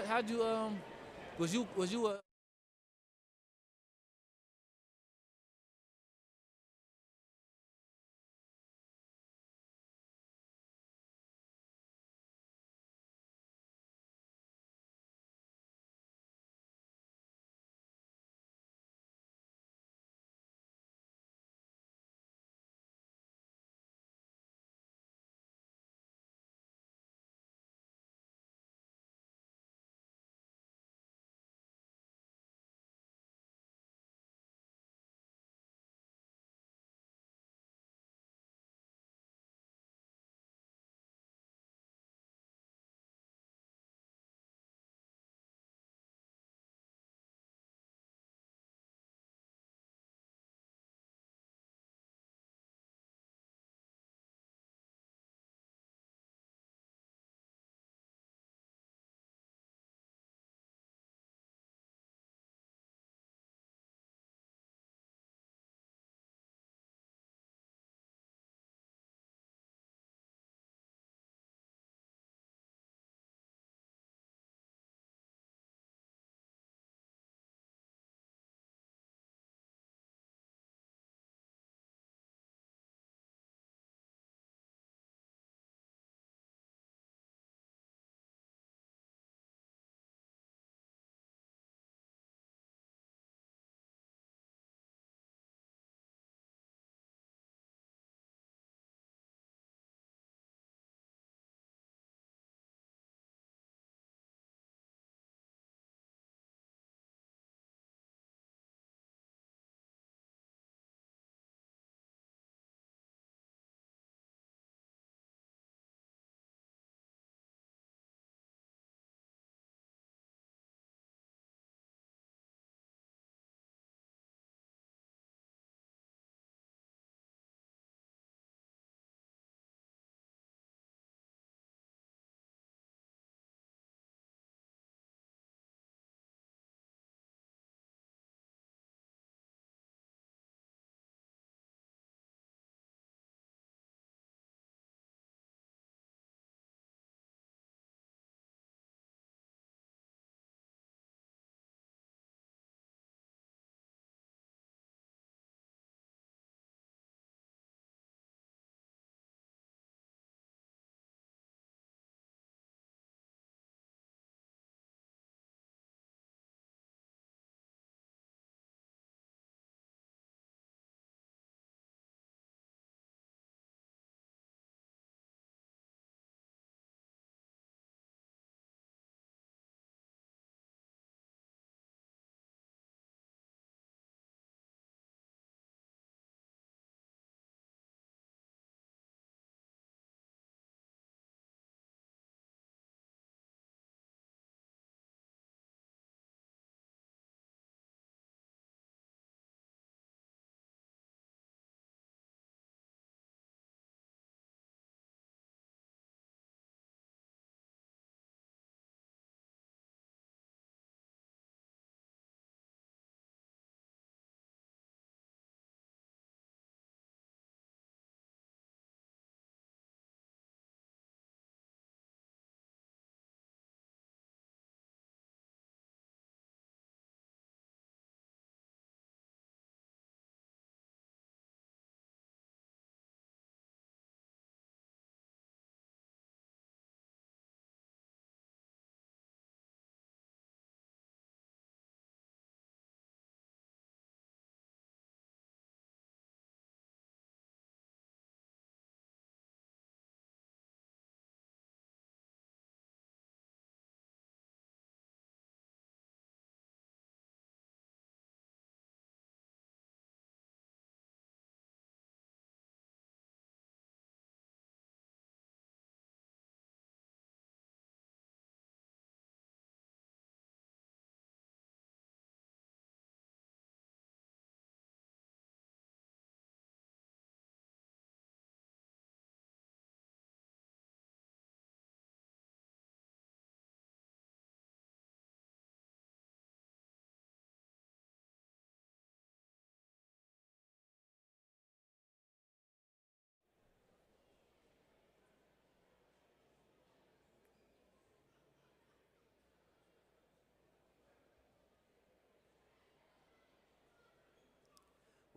how'd you was you a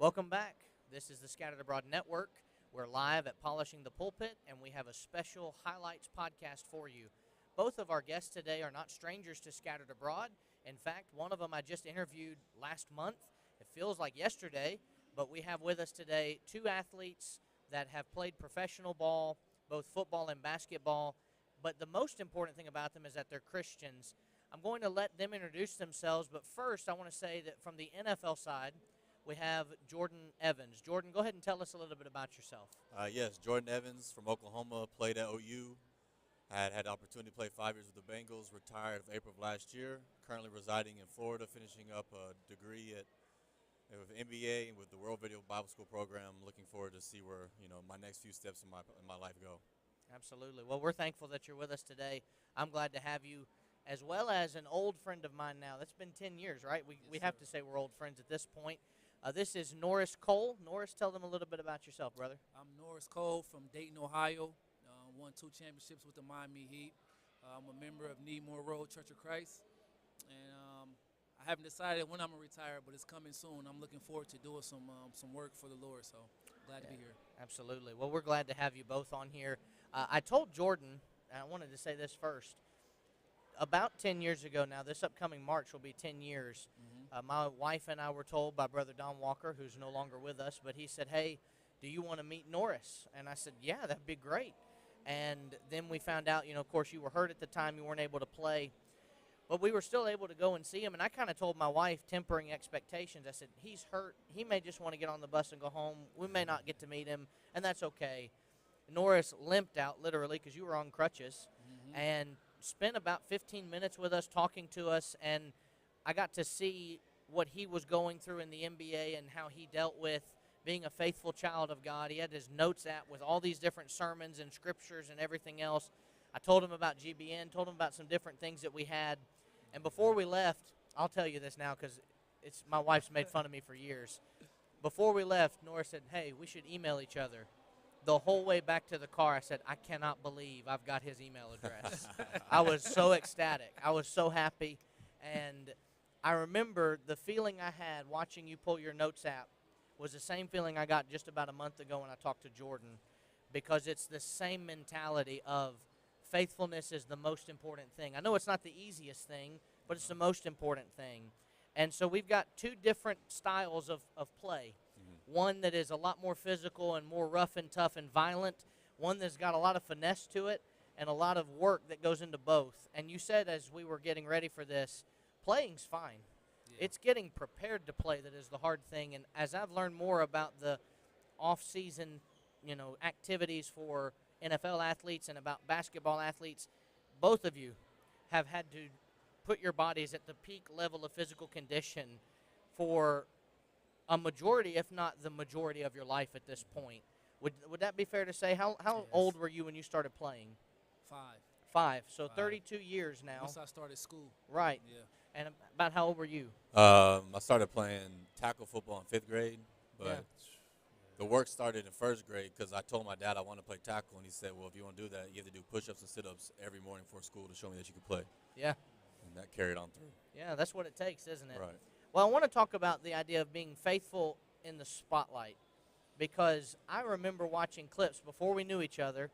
Welcome back. This is the Scattered Abroad Network. We're live at Polishing the Pulpit, and we have a special highlights podcast for you. Both of our guests today are not strangers to Scattered Abroad. In fact, one of them I just interviewed last month. It feels like yesterday, but we have with us today two athletes that have played professional ball, both football and basketball. But the most important thing about them is that they're Christians. I'm going to let them introduce themselves, but first I want to say that from the NFL side, we have Jordan Evans. Jordan, go ahead and tell us a little bit about yourself. Yes, Jordan Evans from Oklahoma, played at OU. Had the opportunity to play 5 years with the Bengals, retired of April of last year. Currently residing in Florida, finishing up a degree with MBA and with the World Video Bible School program. Looking forward to see where my next few steps in my life go. Absolutely. Well, we're thankful that you're with us today. I'm glad to have you, as well as an old friend of mine now. That's been 10 years, right? We have to say we're old friends at this point. This is Norris Cole. Norris, tell them a little bit about yourself, brother. I'm Norris Cole from Dayton, Ohio. Won 2 championships with the Miami Heat. I'm a member of Needmore Road Church of Christ. And I haven't decided when I'm going to retire, but it's coming soon. I'm looking forward to doing some work for the Lord, so glad to be here. Absolutely. Well, we're glad to have you both on here. I told Jordan, and I wanted to say this first, about 10 years ago now, this upcoming March will be 10 years. My wife and I were told by Brother Don Walker, who's no longer with us, but he said, hey, do you want to meet Norris? And I said, yeah, that'd be great. And then we found out, of course, you were hurt at the time. You weren't able to play. But we were still able to go and see him. And I kind of told my wife, tempering expectations, I said, he's hurt. He may just want to get on the bus and go home. We may not get to meet him, and that's okay. Norris limped out, literally, because you were on crutches, and spent about 15 minutes with us, talking to us, and I got to see what he was going through in the NBA and how he dealt with being a faithful child of God. He had his notes app with all these different sermons and scriptures and everything else. I told him about GBN, told him about some different things that we had. And before we left, I'll tell you this now because my wife's made fun of me for years. Before we left, Norris said, hey, we should email each other. The whole way back to the car, I said, I cannot believe I've got his email address. I was so ecstatic. I was so happy. And I remember the feeling I had watching you pull your notes app was the same feeling I got just about a month ago when I talked to Jordan, because it's the same mentality of faithfulness is the most important thing. I know it's not the easiest thing, but it's the most important thing. And so we've got two different styles of play. One that is a lot more physical and more rough and tough and violent, one that's got a lot of finesse to it and a lot of work that goes into both. And you said as we were getting ready for this, playing's fine. Yeah. It's getting prepared to play that is the hard thing. And as I've learned more about the off-season, activities for NFL athletes and about basketball athletes, both of you have had to put your bodies at the peak level of physical condition for a majority, if not the majority of your life at this point. Would that be fair to say? How Yes. old were you when you started playing? 5. 5. So 32 years now. Once I started school. Right. Yeah. And about how old were you? I started playing tackle football in 5th grade, but Yeah. the work started in 1st grade because I told my dad I want to play tackle, and he said, well, if you want to do that, you have to do push-ups and sit-ups every morning before school to show me that you can play. Yeah. And that carried on through. Yeah, that's what it takes, isn't it? Right. Well, I want to talk about the idea of being faithful in the spotlight, because I remember watching clips before we knew each other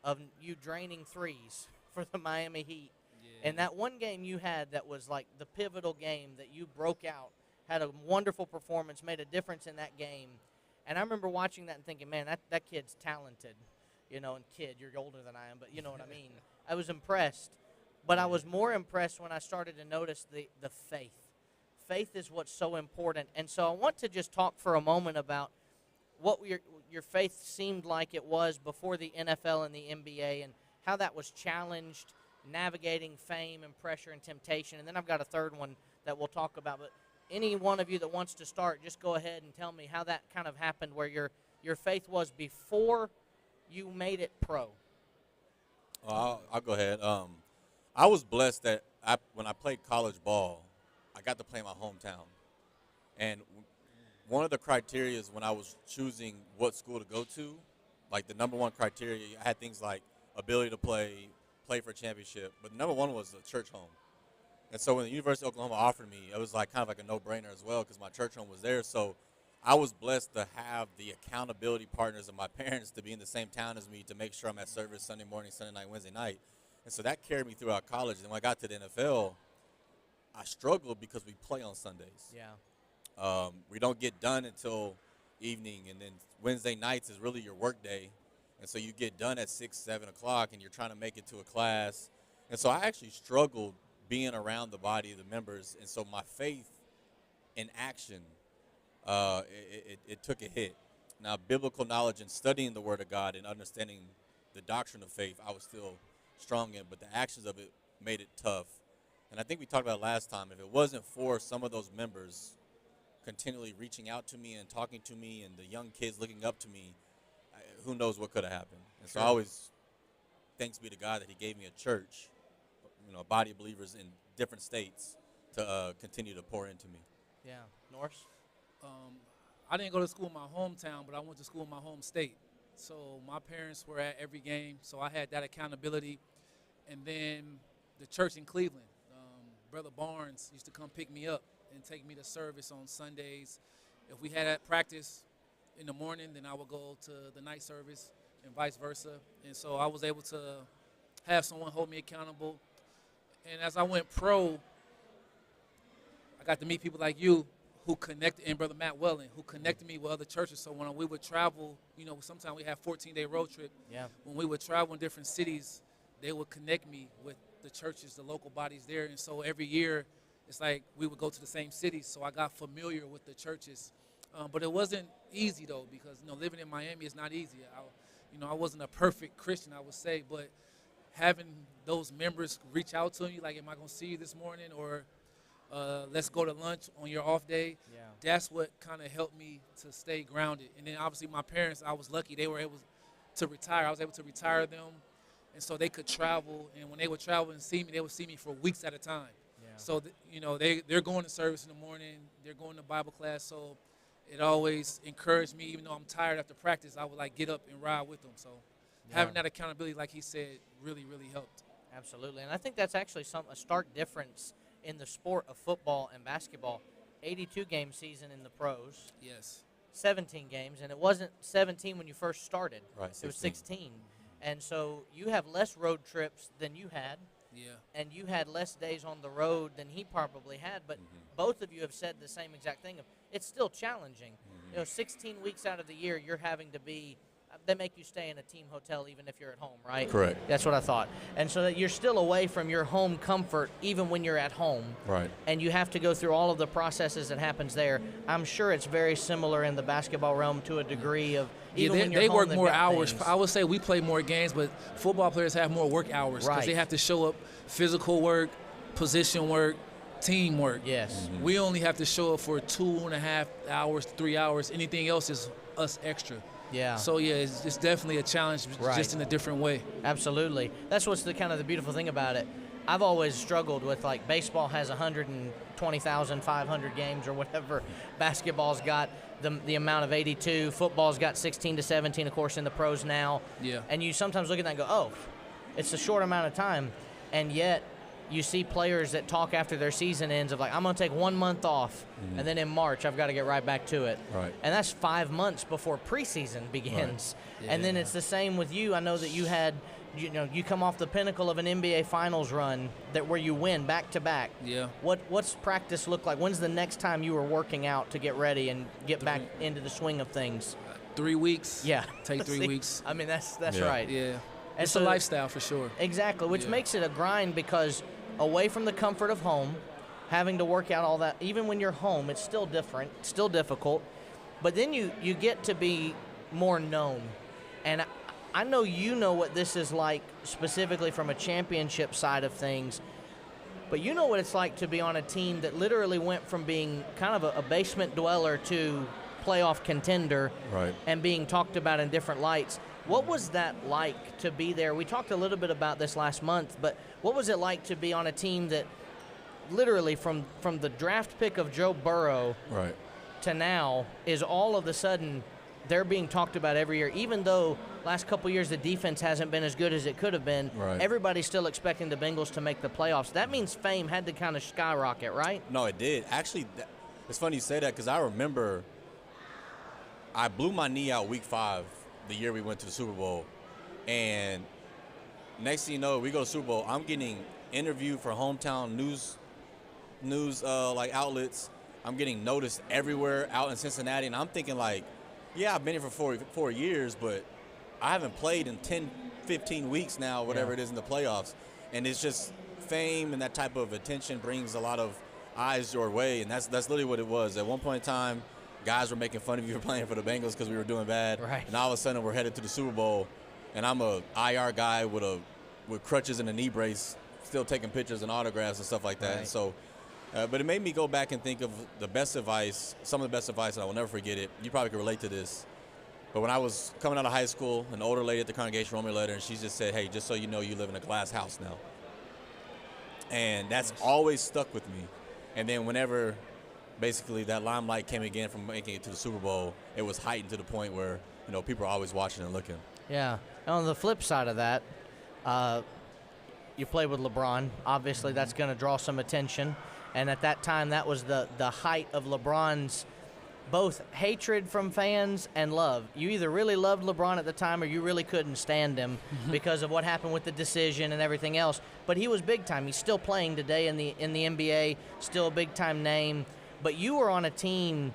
of you draining threes for the Miami Heat. Yeah. And that one game you had that was like the pivotal game that you broke out, had a wonderful performance, made a difference in that game. And I remember watching that and thinking, man, that kid's talented. And kid, you're older than I am, but you know what I mean. I was impressed. But I was more impressed when I started to notice the faith. Faith is what's so important. And so I want to just talk for a moment about what your faith seemed like it was before the NFL and the NBA, and how that was challenged, navigating fame and pressure and temptation. And then I've got a third one that we'll talk about. But any one of you that wants to start, just go ahead and tell me how that kind of happened, where your faith was before you made it pro. I'll go ahead. I was blessed that when I played college ball, I got to play in my hometown. And one of the criteria is when I was choosing what school to go to, like the number one criteria, I had things like ability to play for a championship, but number one was a church home. And so when the University of Oklahoma offered me, it was like kind of like a no-brainer as well because my church home was there. So I was blessed to have the accountability partners of my parents to be in the same town as me to make sure I'm at service Sunday morning, Sunday night, Wednesday night. And so that carried me throughout college. And when I got to the NFL, I struggled because we play on Sundays. Yeah. We don't get done until evening, and then Wednesday nights is really your work day. And so you get done at 6, 7 o'clock, and you're trying to make it to a class. And so I actually struggled being around the body of the members. And so my faith in action, it took a hit. Now, biblical knowledge and studying the Word of God and understanding the doctrine of faith, I was still strong in, but the actions of it made it tough. And I think we talked about it last time. If it wasn't for some of those members continually reaching out to me and talking to me and the young kids looking up to me, who knows what could have happened. And so I always, thanks be to God that he gave me a church, a body of believers in different states to continue to pour into me. Yeah. Norris? I didn't go to school in my hometown, but I went to school in my home state. So my parents were at every game, so I had that accountability. And then the church in Cleveland, Brother Barnes used to come pick me up and take me to service on Sundays. If we had at practice in the morning, then I would go to the night service and vice versa. And so I was able to have someone hold me accountable. And as I went pro, I got to meet people like you who connected, and Brother Matt Welling, who connected me with other churches. So when we would travel, sometimes we have 14-day road trip. Yeah. When we would travel in different cities, they would connect me with the churches, the local bodies there. And so every year, it's like we would go to the same cities. So I got familiar with the churches. But it wasn't easy, though, because, living in Miami is not easy. I wasn't a perfect Christian, I would say. But having those members reach out to me, like, am I going to see you this morning? Or let's go to lunch on your off day. Yeah. That's what kind of helped me to stay grounded. And then, obviously, my parents, I was lucky. They were able to retire. I was able to retire them. And so they could travel. And when they would travel and see me, they would see me for weeks at a time. Yeah. So, they're going to service in the morning. They're going to Bible class. So it always encouraged me, even though I'm tired after practice, I would, get up and ride with them. So having that accountability, like he said, really, really helped. Absolutely. And I think that's actually a stark difference in the sport of football and basketball. 82-game season in the pros. Yes. 17 games, and it wasn't 17 when you first started. Right, It was 16. And so you have less road trips than you had. Yeah. And you had less days on the road than he probably had, but both of you have said the same exact thing. It's still challenging. 16 weeks out of the year, you're having to be they make you stay in a team hotel even if you're at home, right? Correct. That's what I thought. And so that you're still away from your home comfort even when you're at home. Right. And you have to go through all of the processes that happens there. I'm sure it's very similar in the basketball realm to a degree of even when you're they home, work they've more got hours. things. I would say we play more games, but football players have more work hours because they have to show up physical work, position work, teamwork. Yes. We only have to show up for 2.5 hours, 3 hours. Anything else is us extra. Yeah. So, yeah, it's definitely a challenge, just in a different way. Absolutely. That's what's the kind of the beautiful thing about it. I've always struggled with, baseball has 120,500 games or whatever. Basketball's got the amount of 82. Football's got 16 to 17, of course, in the pros now. Yeah. And you sometimes look at that and go, oh, it's a short amount of time. And yet you see players that talk after their season ends of I'm going to take 1 month off, and then in March I've got to get right back to it. Right. And that's 5 months before preseason begins. Right. And then it's the same with you. I know that you had, you come off the pinnacle of an NBA Finals run where you win back to back. Yeah. What's practice look like? When's the next time you were working out to get ready and get back into the swing of things? 3 weeks. Yeah. Take 3 See, weeks. I mean, that's Yeah. right. Yeah. And It's so- a lifestyle for sure. Exactly, which makes it a grind because away from the comfort of home, having to work out all that, even when you're home, it's still different, still difficult. But then you get to be more known. And I know you know what this is like specifically from a championship side of things, but you know what it's like to be on a team that literally went from being kind of a basement dweller to playoff contender, Right. and being talked about in different lights. What was that like to be there? We talked a little bit about this last month, but what was it like to be on a team that literally from the draft pick of Joe Burrow Right. to now is all of a sudden they're being talked about every year, even though last couple years the defense hasn't been as good as it could have been. Right. Everybody's still expecting the Bengals to make the playoffs. That means fame had to kind of skyrocket, right? No, it did. Actually, it's funny you say that because I remember I blew my knee out week 5 the year we went to the Super Bowl, and next thing you know, we go to Super Bowl. I'm getting interviewed for hometown news like outlets. I'm getting noticed everywhere out in Cincinnati, and I'm thinking like, yeah, I've been here for 4 years, but I haven't played in 10, 15 weeks now, whatever it is in the playoffs. And it's just fame and that type of attention brings a lot of eyes your way, and that's literally what it was. At one point in time, guys were making fun of you for playing for the Bengals because we were doing bad, right. And all of a sudden we're headed to the Super Bowl, and I'm a IR guy with crutches and a knee brace, still taking pictures and autographs and stuff like that. Right. And so, but it made me go back and think of the best advice, some of the best advice, and I will never forget it. You probably can relate to this. But when I was coming out of high school, an older lady at the congregation wrote me a letter, and she just said, hey, just so you know, you live in a glass house now. And that's always stuck with me. And then whenever basically that limelight came again from making it to the Super Bowl, it was heightened to the point where, people are always watching and looking. Yeah. And on the flip side of that, you played with LeBron. Obviously, that's going to draw some attention. And at that time, that was the height of LeBron's both hatred from fans and love. You either really loved LeBron at the time or you really couldn't stand him because of what happened with the decision and everything else. But he was big time. He's still playing today in the NBA, still a big time name. But you were on a team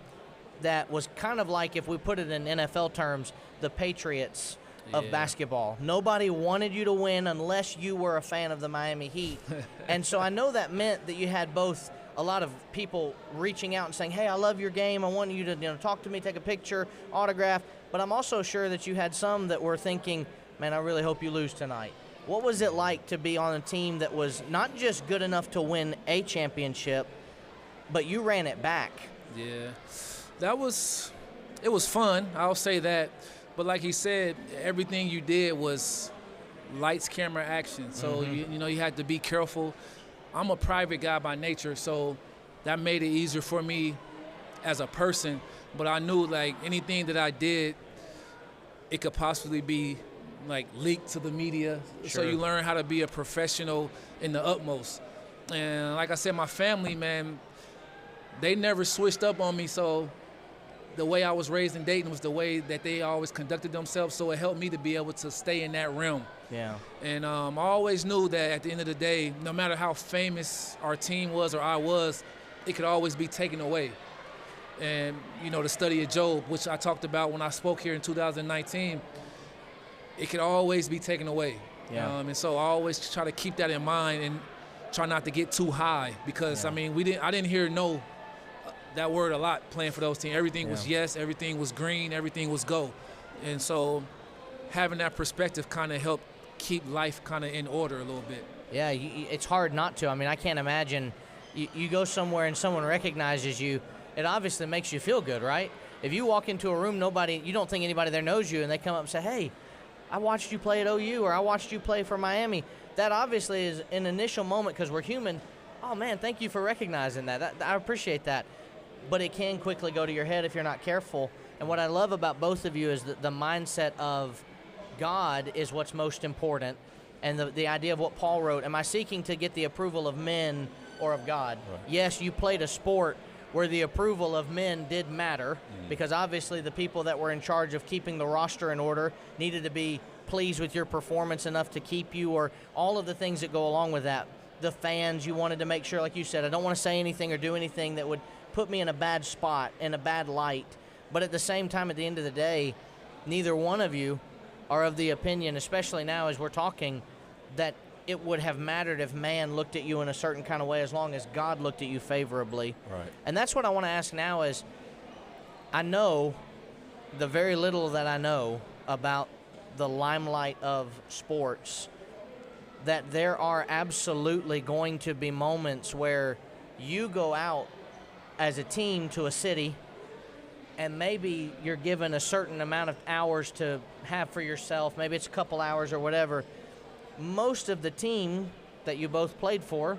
that was kind of like, if we put it in NFL terms, the Patriots of basketball. Nobody wanted you to win unless you were a fan of the Miami Heat. And so I know that meant that you had both a lot of people reaching out and saying, hey, I love your game. I want you to talk to me, take a picture, autograph. But I'm also sure that you had some that were thinking, man, I really hope you lose tonight. What was it like to be on a team that was not just good enough to win a championship, but you ran it back? Yeah, it was fun. I'll say that. But like he said, everything you did was lights, camera, action. So, you had to be careful. I'm a private guy by nature, so that made it easier for me as a person. But I knew, like, anything that I did, it could possibly be, like, leaked to the media. Sure. So you learn how to be a professional in the utmost. And like I said, my family, man, they never switched up on me. So the way I was raised in Dayton was the way that they always conducted themselves. So it helped me to be able to stay in that realm. Yeah. And I always knew that at the end of the day, no matter how famous our team was or I was, it could always be taken away. And, the study of Job, which I talked about when I spoke here in 2019, it could always be taken away. Yeah. And so I always try to keep that in mind and try not to get too high because, I didn't hear no that word a lot playing for those teams. Everything was yes, everything was green, everything was go. And so having that perspective kind of helped keep life kind of in order a little bit. Yeah, it's hard not to. I can't imagine you go somewhere and someone recognizes you. It obviously makes you feel good, right? If you walk into a room, you don't think anybody there knows you, and they come up and say, hey, I watched you play at OU, or I watched you play for Miami. That obviously is an initial moment because we're human. Oh, man, thank you for recognizing that. I appreciate that. But it can quickly go to your head if you're not careful. And what I love about both of you is the mindset of God is what's most important, and the idea of what Paul wrote, am I seeking to get the approval of men or of God? Right. Yes, you played a sport where the approval of men did matter because obviously the people that were in charge of keeping the roster in order needed to be pleased with your performance enough to keep you, or all of the things that go along with that. The fans, you wanted to make sure, like you said, I don't want to say anything or do anything that would put me in a bad spot, in a bad light. But at the same time, at the end of the day, neither one of you are of the opinion, especially now as we're talking, that it would have mattered if man looked at you in a certain kind of way as long as God looked at you favorably. Right. And that's what I want to ask now is, I know the very little that I know about the limelight of sports, that there are absolutely going to be moments where you go out as a team to a city and maybe you're given a certain amount of hours to have for yourself. Maybe it's a couple hours or whatever. Most of the team that you both played for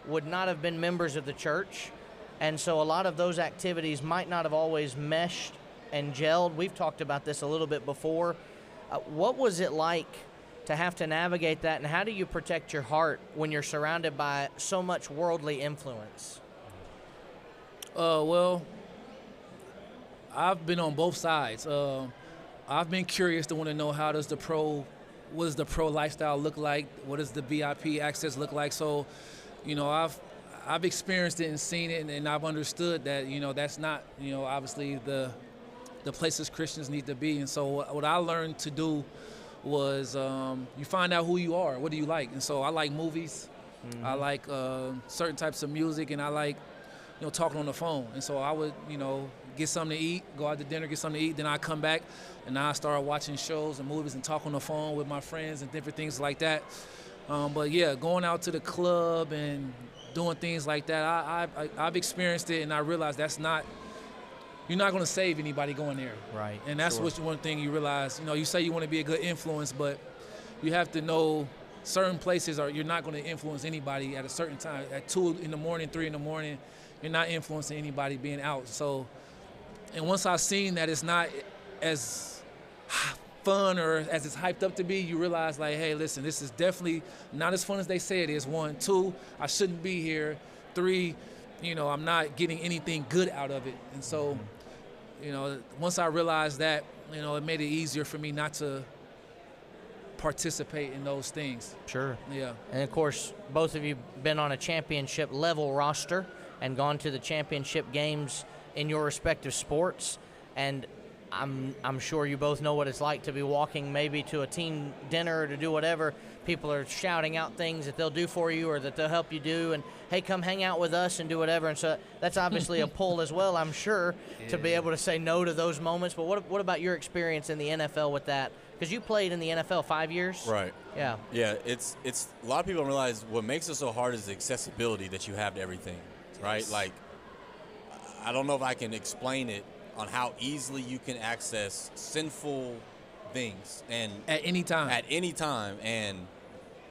would not have been members of the church, and so a lot of those activities might not have always meshed and gelled. We've talked about this a little bit before. What was it like to have to navigate that, and how do you protect your heart when you're surrounded by so much worldly influence? Well, I've been on both sides. I've been curious to want to know what does the pro lifestyle look like? What does the VIP access look like? So, I've experienced it and seen it, and I've understood that that's not obviously the places Christians need to be. And so what I learned to do was you find out who you are. What do you like? And so I like movies. Mm-hmm. I like certain types of music, and I like talking on the phone. And so I would get something to eat, go out to dinner, get something to eat. Then I come back, and I start watching shows and movies and talk on the phone with my friends and different things like that. But yeah, going out to the club and doing things like that, I've experienced it, and I realized you're not going to save anybody going there. Right. And that's one thing you realize. You say you want to be a good influence, but you have to know certain places you're not going to influence anybody at a certain time. At 2 in the morning, 3 in the morning, you're not influencing anybody being out. So, and once I've seen that it's not as fun or as it's hyped up to be, you realize, like, hey, listen, this is definitely not as fun as they say it is. 1, 2, I shouldn't be here. 3, I'm not getting anything good out of it. And so, once I realized that, it made it easier for me not to participate in those things. Sure. Yeah. And of course, both of you been on a championship level roster and gone to the championship games in your respective sports. And I'm sure you both know what it's like to be walking maybe to a team dinner or to do whatever. People are shouting out things that they'll do for you or that they'll help you do, and hey, come hang out with us and do whatever. And so that's obviously a pull as well, I'm sure, to be able to say no to those moments. But what about your experience in the NFL with that? Because you played in the NFL 5 years. Right. Yeah. Yeah, it's a lot of people don't realize what makes it so hard is the accessibility that you have to everything, right? Yes. Like, I don't know if I can explain it on how easily you can access sinful things and At any time, and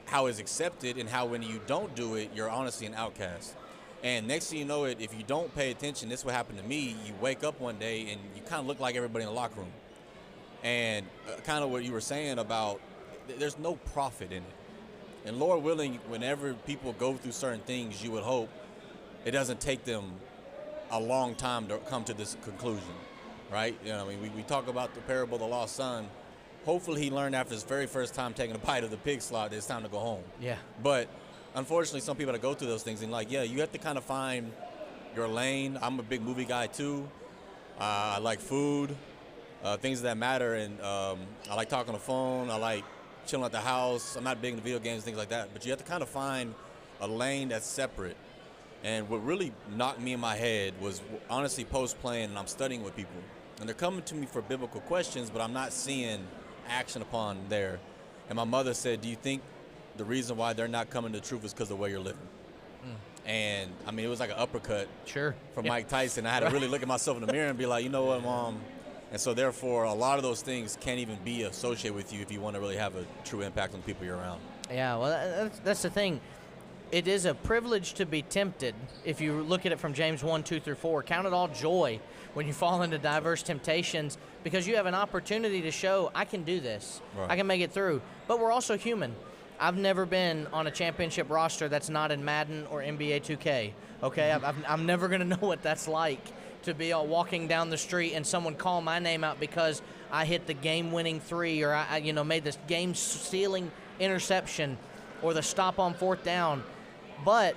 how it's accepted, and how when you don't do it, you're honestly an outcast. And next thing you know it, if you don't pay attention, this is what happened to me. You wake up one day and you kind of look like everybody in the locker room. And kind of what you were saying about there's no profit in it. And Lord willing, whenever people go through certain things, you would hope it doesn't take them a long time to come to this conclusion, right? We talk about the parable of the lost son. Hopefully he learned after his very first time taking a bite of the pig slot that it's time to go home. Yeah. But unfortunately, some people that go through those things, and you have to kind of find your lane. I'm a big movie guy too. I like food, things that matter, and I like talking on the phone. I like chilling at the house. I'm not big into video games, things like that. But you have to kind of find a lane that's separate. And what really knocked me in my head was honestly post-playing, and I'm studying with people. And they're coming to me for biblical questions, but I'm not seeing action upon there. And my mother said, do you think the reason why they're not coming to truth is because of the way you're living? And, it was like an uppercut from Mike Tyson. I had to really look at myself in the mirror and be like, you know what, Mom? And so, therefore, a lot of those things can't even be associated with you if you want to really have a true impact on the people you're around. Yeah, well, that's the thing. It is a privilege to be tempted. If you look at it from James 1, 2 through 4, count it all joy when you fall into diverse temptations, because you have an opportunity to show, I can do this. Right. I can make it through. But we're also human. I've never been on a championship roster that's not in Madden or NBA 2K. Okay, I'm never going to know what that's like to be walking down the street and someone call my name out because I hit the game-winning 3 or I made this game-stealing interception or the stop on 4th down. But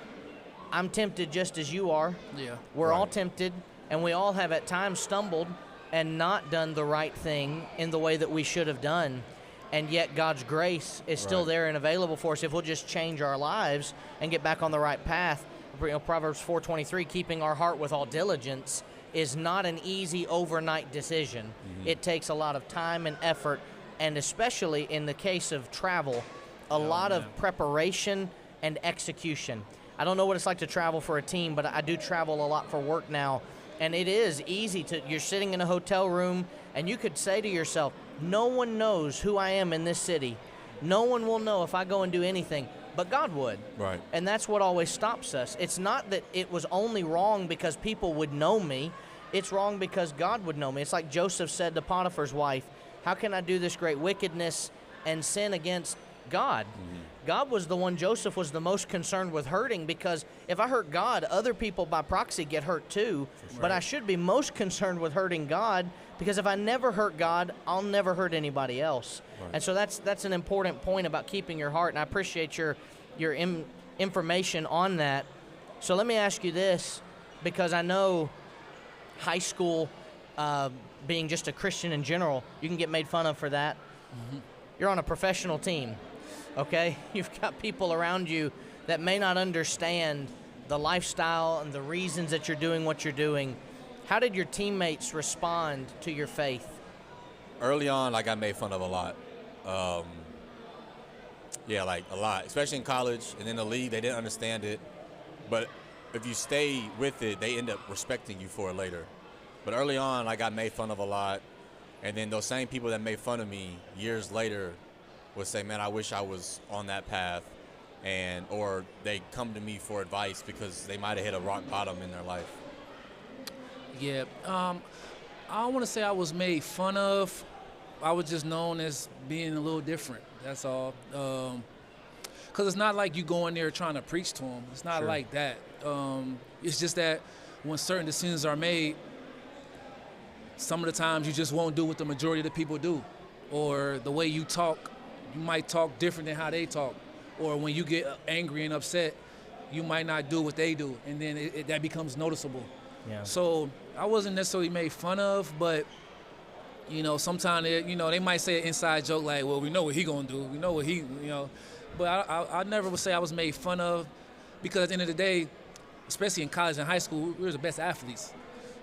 I'm tempted just as you are. Yeah. We're all tempted, and we all have at times stumbled and not done the right thing in the way that we should have done. And yet God's grace is still there and available for us if we'll just change our lives and get back on the right path. Proverbs 4:23, keeping our heart with all diligence, is not an easy overnight decision. Mm-hmm. It takes a lot of time and effort, and especially in the case of travel, a lot of preparation and execution. I don't know what it's like to travel for a team, but I do travel a lot for work now, and it is easy you're sitting in a hotel room, and you could say to yourself, no one knows who I am in this city. No one will know if I go and do anything, but God would. Right. And that's what always stops us. It's not that it was only wrong because people would know me. It's wrong because God would know me. It's like Joseph said to Potiphar's wife, how can I do this great wickedness and sin against God? Mm-hmm. God was the one Joseph was the most concerned with hurting, because if I hurt God, other people by proxy get hurt too. But I should be most concerned with hurting God, because if I never hurt God, I'll never hurt anybody else. Right. And so that's an important point about keeping your heart, and I appreciate your information on that. So let me ask you this, because I know high school, being just a Christian in general, you can get made fun of for that. Mm-hmm. You're on a professional team. Okay, you've got people around you that may not understand the lifestyle and the reasons that you're doing what you're doing. How did your teammates respond to your faith? Early on, I got made fun of a lot. Like a lot, especially in college and in the league. They didn't understand it, but if you stay with it, they end up respecting you for it later. But early on, I got made fun of a lot, and then those same people that made fun of me years later would say, man, I wish I was on that path, or they come to me for advice because they might have hit a rock bottom in their life. Yeah, I don't want to say I was made fun of. I was just known as being a little different, that's all. Because it's not like you go in there trying to preach to them. It's not like that. It's just that when certain decisions are made, some of the times you just won't do what the majority of the people do, or the way you talk, you might talk different than how they talk, or when you get angry and upset, you might not do what they do, and then that becomes noticeable. Yeah. So I wasn't necessarily made fun of, but sometimes they might say an inside joke like, well, we know what he gonna do, we know what he, but I never would say I was made fun of, because at the end of the day, especially in college and high school, we were the best athletes.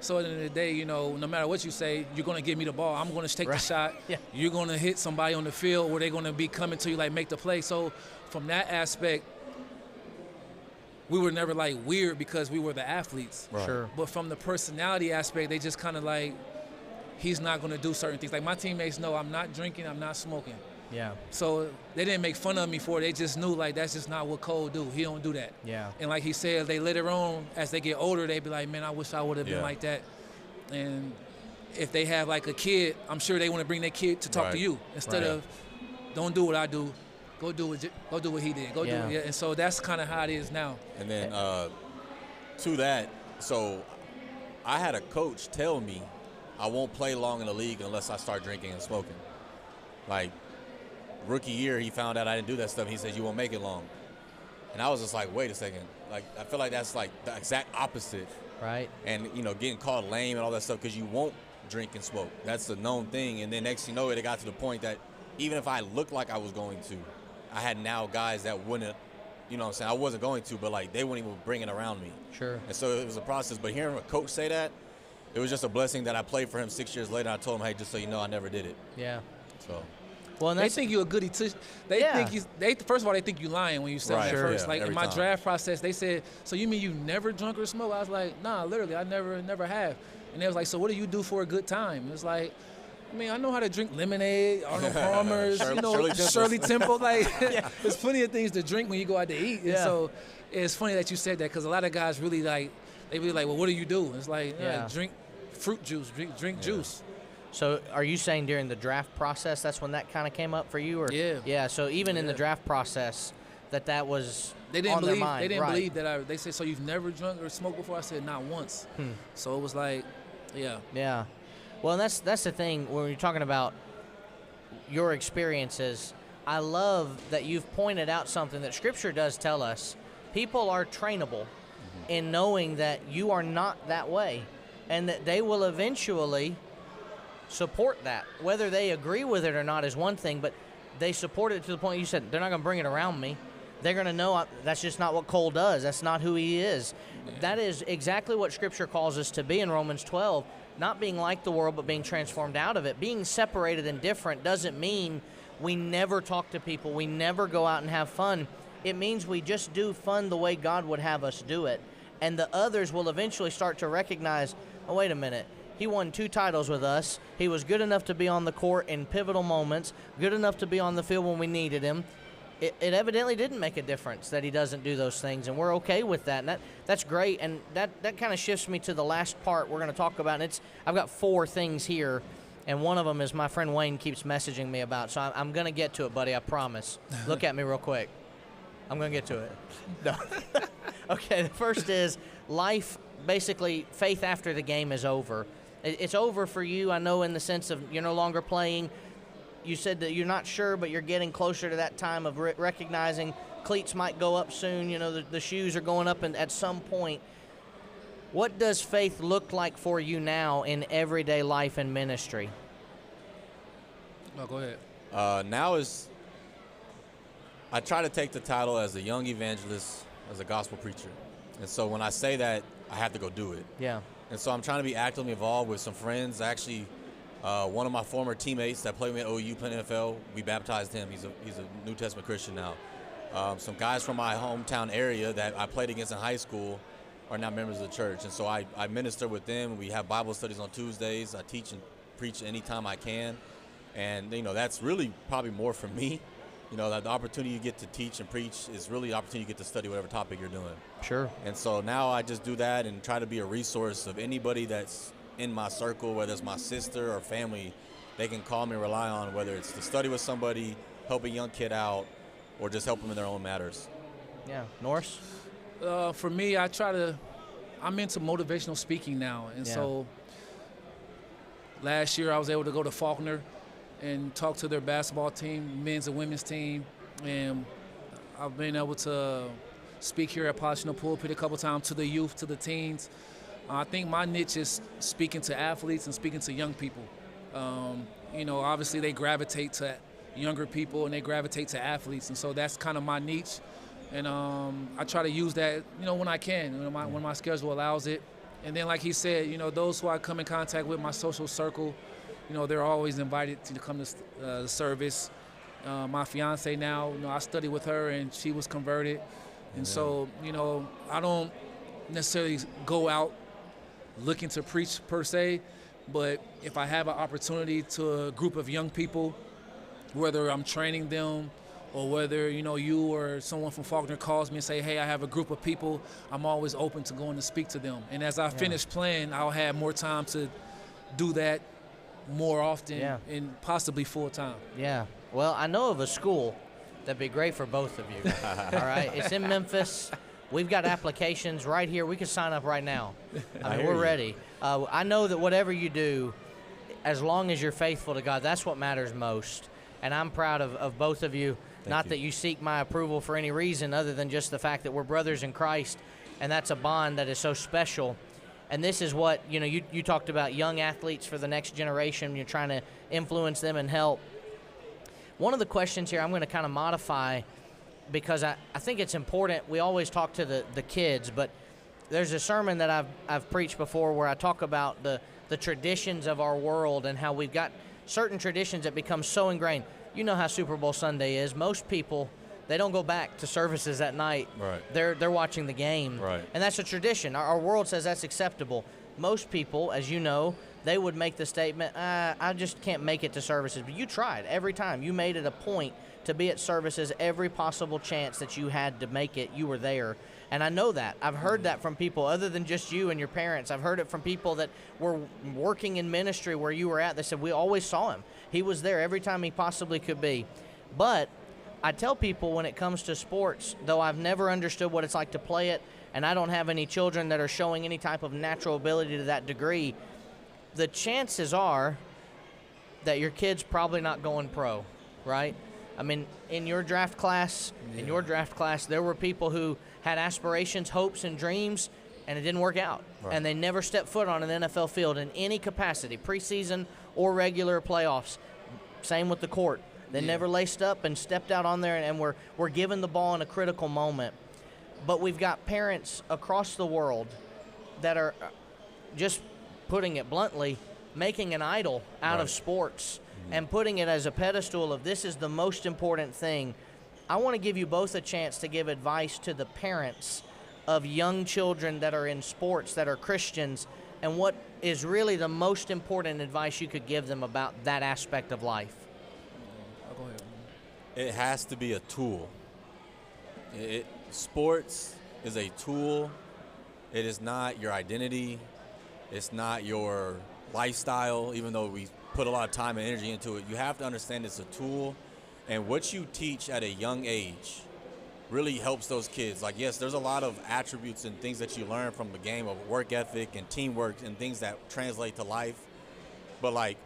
So at the end of the day, no matter what you say, you're going to give me the ball. I'm going to take the shot. Yeah. You're going to hit somebody on the field, where they're going to be coming to you, like, make the play. So from that aspect, we were never, like, weird because we were the athletes. Right. Sure. But from the personality aspect, they just kind of like, he's not going to do certain things. Like, my teammates know I'm not drinking, I'm not smoking. Yeah. So they didn't make fun of me for it. They just knew, like, that's just not what Cole do. He don't do that. Yeah. And like he said, they later on, as they get older, they be like, man, I wish I would have been like that. And if they have, like, a kid, I'm sure they want to bring their kid to talk to you instead of, don't do what I do. Go do what he did. Go do it. Yeah. And so that's kind of how it is now. And then to that, so I had a coach tell me I won't play long in the league unless I start drinking and smoking. Like, rookie year, he found out I didn't do that stuff. He said, you won't make it long. And I was just like, wait a second. Like, I feel like that's like the exact opposite. Right. And, getting called lame and all that stuff because you won't drink and smoke. That's a known thing. And then next thing you know, it got to the point that even if I looked like I was going to, I had now guys that wouldn't, what I'm saying? I wasn't going to, but, like, they wouldn't even bring it around me. Sure. And so it was a process. But hearing a coach say that, it was just a blessing that I played for him 6 years later. I told him, hey, just so you know, I never did it. Yeah. So. Well, they think you're a goody two. First of all, they think you lying when you say that first. Like, in my draft process, they said, so you mean you never drunk or smoked? I was like, nah, literally, I never have. And they was like, so what do you do for a good time? It was like, I mean, I know how to drink lemonade, Arnold Palmer's, Shirley Temple. Like, there's plenty of things to drink when you go out to eat. And so it's funny that you said that, because a lot of guys really like, they be like, well, what do you do? It's like, drink fruit juice, drink juice. So are you saying during the draft process, that's when that kind of came up for you? Or? Yeah. Yeah, so even in the draft process, that was on their mind. They didn't believe that they said, so you've never drunk or smoked before? I said, not once. So it was like, Yeah. Well, and that's the thing when you're talking about your experiences. I love that you've pointed out something that Scripture does tell us. People are trainable in knowing that you are not that way, and that they will eventually support that. Whether they agree with it or not is one thing, but they support it to the point you said, they're not going to bring it around me. They're going to know that's just not what Cole does. That's not who he is. Yeah. That is exactly what Scripture calls us to be in Romans 12, not being like the world, but being transformed out of it. Being separated and different doesn't mean we never talk to people, we never go out and have fun. It means we just do fun the way God would have us do it. And the others will eventually start to recognize, oh, wait a minute. He won 2 titles with us. He was good enough to be on the court in pivotal moments, good enough to be on the field when we needed him. It evidently didn't make a difference that he doesn't do those things, and we're okay with that. And that's great, and that kind of shifts me to the last part we're going to talk about. And I've got 4 things here, and one of them is my friend Wayne keeps messaging me about, so I'm going to get to it, buddy, I promise. Look at me real quick. I'm going to get to it. No. Okay, the first is life, basically faith after the game is over. It's over for you, I know, in the sense of you're no longer playing. You said that you're not sure, but you're getting closer to that time of recognizing cleats might go up soon. You know, the shoes are going up at some point. What does faith look like for you now in everyday life and ministry? Oh, go ahead. Now I try to take the title as a young evangelist, as a gospel preacher. And so when I say that, I have to go do it. Yeah. And so I'm trying to be actively involved with some friends. Actually, one of my former teammates that played with me at OU, playing NFL, we baptized him. He's a New Testament Christian now. Some guys from my hometown area that I played against in high school are now members of the church. And so I minister with them. We have Bible studies on Tuesdays. I teach and preach anytime I can. And, you know, that's really probably more for me. You know, the opportunity you get to teach and preach is really the opportunity you get to study whatever topic you're doing. Sure. And so now I just do that and try to be a resource of anybody that's in my circle, whether it's my sister or family, they can call me and rely on, whether it's to study with somebody, help a young kid out, or just help them in their own matters. Yeah. Norris? For me, I'm into motivational speaking now. And so last year I was able to go to Faulkner and talk to their basketball team, men's and women's team. And I've been able to speak here at Polytional Pulpit a couple times to the youth, to the teens. I think my niche is speaking to athletes and speaking to young people. You know, obviously they gravitate to younger people and they gravitate to athletes. And so that's kind of my niche. And I try to use that, you know, when I can, you know, when my schedule allows it. And then, like he said, you know, those who I come in contact with, my social circle, you know, they're always invited to come to the service. My fiance now, you know, I study with her and she was converted. And so, you know, I don't necessarily go out looking to preach per se, but if I have an opportunity to a group of young people, whether I'm training them or whether, you know, you or someone from Faulkner calls me and say, hey, I have a group of people, I'm always open to going to speak to them. And as I finish playing, I'll have more time to do that more often and possibly full time. Yeah. Well, I know of a school that'd be great for both of you. All right. It's in Memphis. We've got applications right here. We can sign up right now. I mean, we're ready. I know that whatever you do, as long as you're faithful to God, that's what matters most. And I'm proud of both of you. Not that you seek my approval for any reason other than just the fact that we're brothers in Christ, and that's a bond that is so special. And this is what, you know, you talked about young athletes for the next generation. You're trying to influence them and help. One of the questions here I'm going to kind of modify because I think it's important. We always talk to the kids, but there's a sermon that I've preached before where I talk about the traditions of our world and how we've got certain traditions that become so ingrained. You know how Super Bowl Sunday is. Most people, they don't go back to services at night. Right. They're watching the game. Right. And that's a tradition. Our world says that's acceptable. Most people, as you know, they would make the statement, I just can't make it to services. But you tried every time. You made it a point to be at services every possible chance that you had to make it. You were there. And I know that. I've heard that from people other than just you and your parents. I've heard it from people that were working in ministry where you were at. They said, we always saw him. He was there every time he possibly could be. But I tell people when it comes to sports, though I've never understood what it's like to play it, and I don't have any children that are showing any type of natural ability to that degree, the chances are that your kid's probably not going pro, right? I mean, in your draft class, there were people who had aspirations, hopes, and dreams, and it didn't work out. Right. And they never stepped foot on an NFL field in any capacity, preseason or regular playoffs. Same with the court. They never laced up and stepped out on there and were given the ball in a critical moment. But we've got parents across the world that are, just putting it bluntly, making an idol out of sports and putting it as a pedestal of this is the most important thing. I want to give you both a chance to give advice to the parents of young children that are in sports, that are Christians, and what is really the most important advice you could give them about that aspect of life. Go ahead. It has to be a tool. Sports is a tool. It is not your identity. It's not your lifestyle, even though we put a lot of time and energy into it. You have to understand it's a tool, and what you teach at a young age really helps those kids. Like, yes, there's a lot of attributes and things that you learn from the game of work ethic and teamwork and things that translate to life. But, like,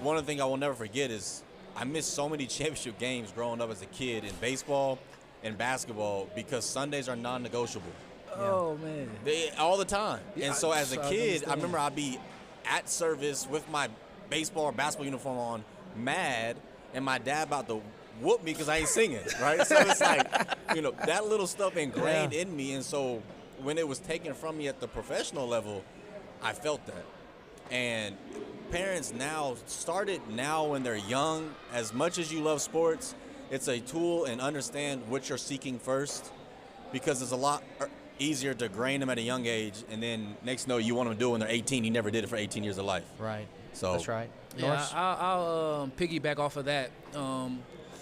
one of the things I will never forget is I missed so many championship games growing up as a kid in baseball and basketball because Sundays are non-negotiable. Oh, man. All the time. Yeah, and so as a kid, I understand. remember I'd be at service with my baseball or basketball uniform on, mad, and my dad about to whoop me because I ain't singing, right? So it's like, that little stuff ingrained in me. And so when it was taken from me at the professional level, I felt that. And parents now started now when they're young. As much as you love sports, it's a tool, and understand what you're seeking first, because it's a lot easier to grain them at a young age, and then next you know you want them to do it when they're 18. You never did it for 18 years of life. Right. So That's right. Yeah, Norris? I'll piggyback off of that.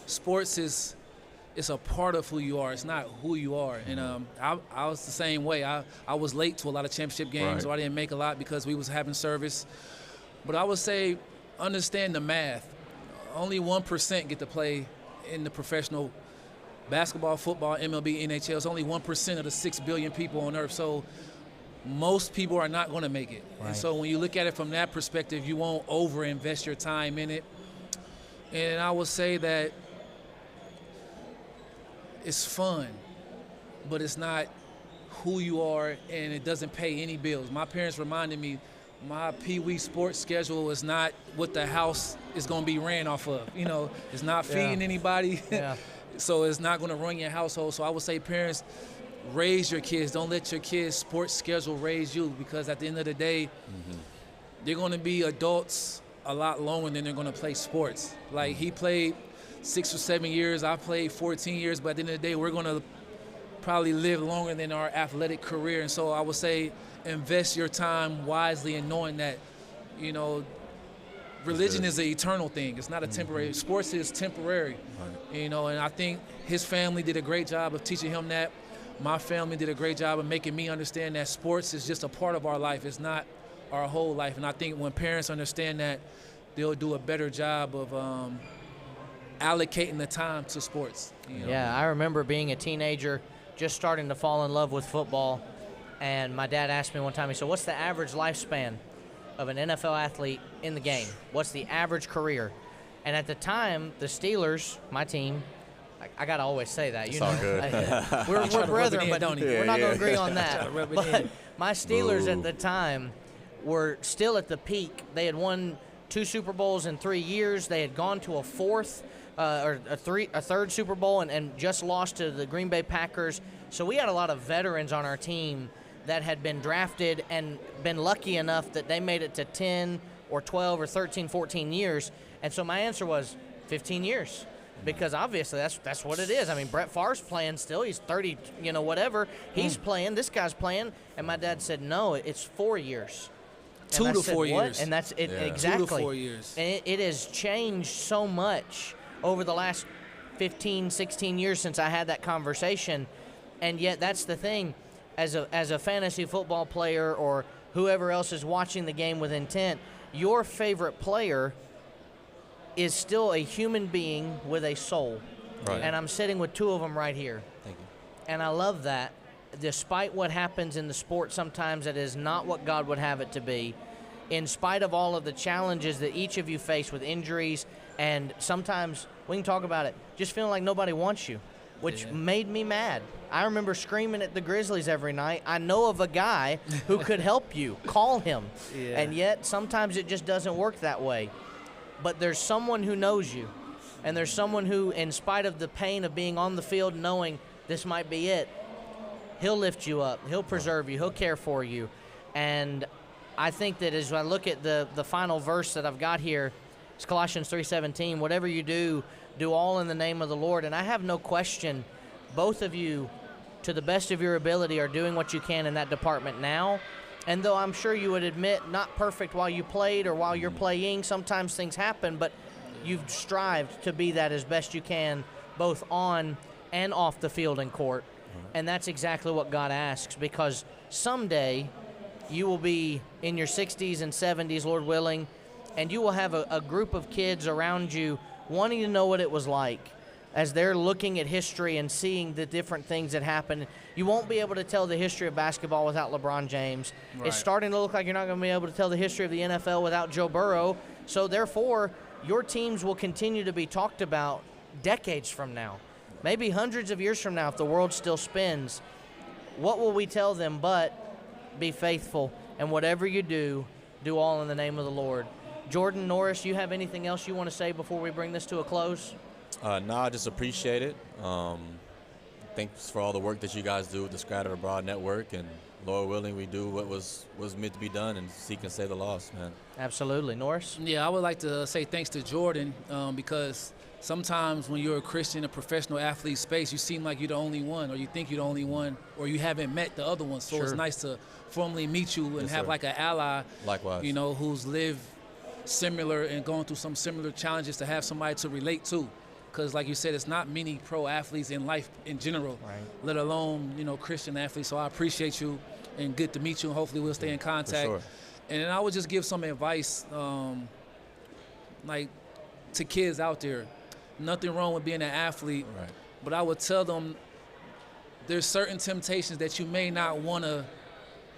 Sports it's a part of who you are. It's not who you are. And I was the same way. I was late to a lot of championship games, so I didn't make a lot because we was having service. But I would say understand the math. Only 1% get to play in the professional basketball, football, MLB, NHL. It's only 1% of the 6 billion people on earth. So most people are not going to make it. Right. And so when you look at it from that perspective, you won't over-invest your time in it. And I would say that it's fun, but it's not who you are, and it doesn't pay any bills. My parents reminded me my Pee-wee sports schedule is not what the house is going to be ran off of. It's not feeding anybody. Yeah. So it's not going to run your household. So I would say parents, raise your kids. Don't let your kids' sports schedule raise you, because at the end of the day, they're going to be adults a lot longer than they're going to play sports. Like he played 6 or 7 years, I played 14 years, but at the end of the day, we're going to probably live longer than our athletic career. And so I would say invest your time wisely in knowing that, religion is an eternal thing. It's not a temporary. Sports is temporary, and I think his family did a great job of teaching him that. My family did a great job of making me understand that sports is just a part of our life. It's not our whole life. And I think when parents understand that, they'll do a better job of allocating the time to sports. Yeah, I remember being a teenager, just starting to fall in love with football, and my dad asked me one time, he said, what's the average lifespan of an NFL athlete in the game? What's the average career? And at the time, the Steelers, my team, I got to always say that. It's all good. We're brethren, but we're not going to agree on Try to that. rub it But in. my Steelers at the time were still at the peak. They had won 2 Super Bowls in 3 years. They had gone to a third Super Bowl and just lost to the Green Bay Packers. So we had a lot of veterans on our team that had been drafted and been lucky enough that they made it to 10 or 12 or 13, 14 years. And so my answer was 15 years. Because obviously that's what it is. I mean, Brett Favre's playing still. He's 30, whatever. He's playing. This guy's playing. And my dad said, no, it's 4 years. And 2 I to said, 4 what? years. And that's it. Yeah. Exactly. 2 to 4 years. And it has changed so much over the last 15, 16 years since I had that conversation. And yet that's the thing. As a fantasy football player or whoever else is watching the game with intent, your favorite player is still a human being with a soul. Right. And I'm sitting with 2 of them right here. Thank you. And I love that. Despite what happens in the sport sometimes that is not what God would have it to be, in spite of all of the challenges that each of you face with injuries, and sometimes, we can talk about it, just feeling like nobody wants you, which made me mad. I remember screaming at the Grizzlies every night. I know of a guy who could help you. Call him. Yeah. And yet, sometimes it just doesn't work that way. But there's someone who knows you, and there's someone who, in spite of the pain of being on the field knowing this might be it, he'll lift you up, he'll preserve you, he'll care for you. And I think that as I look at the final verse that I've got here, it's Colossians 3:17, whatever you do, do all in the name of the Lord. And I have no question, both of you, to the best of your ability, are doing what you can in that department now. And though I'm sure you would admit, not perfect while you played or while you're playing, sometimes things happen, but you've strived to be that as best you can, both on and off the field and court. And that's exactly what God asks, because someday you will be in your 60s and 70s, Lord willing, and you will have a group of kids around you wanting to know what it was like. as they're looking at history and seeing the different things that happen. You won't be able to tell the history of basketball without LeBron James. Right. It's starting to look like you're not going to be able to tell the history of the NFL without Joe Burrow. So therefore, your teams will continue to be talked about decades from now, maybe hundreds of years from now if the world still spins. What will we tell them but be faithful, and whatever you do, do all in the name of the Lord. Jordan, Norris, you have anything else you want to say before we bring this to a close? No, I just appreciate it. Thanks for all the work that you guys do with the Scattered Abroad Network, and Lord willing, we do what was meant to be done and seek and save the lost, man. Absolutely. Norris? Yeah, I would like to say thanks to Jordan because sometimes when you're a Christian, a professional athlete space, you seem like you're the only one, or you think you're the only one, or you haven't met the other ones. So It's nice to formally meet you and Yes, have sir. like an ally, Likewise. who's lived similar and going through some similar challenges, to have somebody to relate to. Because like you said, it's not many pro athletes in life in general, Right. let alone, Christian athletes. So I appreciate you and good to meet you, and hopefully we'll stay in contact. sure. And then I would just give some advice, like to kids out there. Nothing wrong with being an athlete, Right. but I would tell them there's certain temptations that you may not want to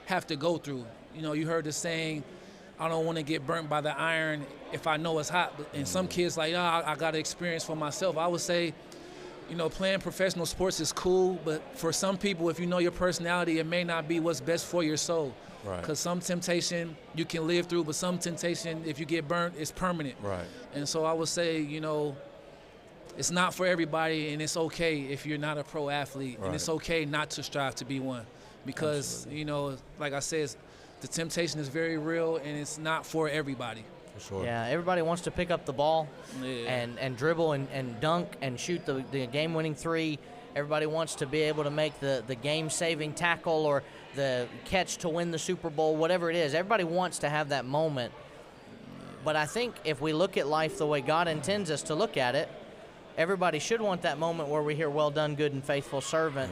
have to go through. You heard the saying, I don't want to get burnt by the iron if I know it's hot. And some kids like, I got to experience for myself. I would say, playing professional sports is cool, but for some people, if you know your personality, it may not be what's best for your soul. Right. Because some temptation you can live through, but some temptation, if you get burnt, it's permanent. Right. And so I would say, it's not for everybody, and it's okay if you're not a pro athlete, and it's Right. okay not to strive to be one, because like I said, the temptation is very real, and it's not for everybody. For sure. Yeah, everybody wants to pick up the ball Yeah. and dribble and dunk and shoot the game-winning three. Everybody wants to be able to make the game-saving tackle or the catch to win the Super Bowl, whatever it is. Everybody wants to have that moment. But I think if we look at life the way God intends us to look at it, everybody should want that moment where we hear, well done, good and faithful servant.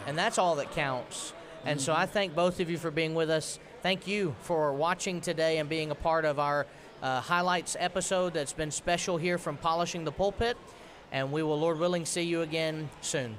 And that's all that counts. And so I thank both of you for being with us. Thank you for watching today and being a part of our highlights episode that's been special here from Polishing the Pulpit. And we will, Lord willing, see you again soon.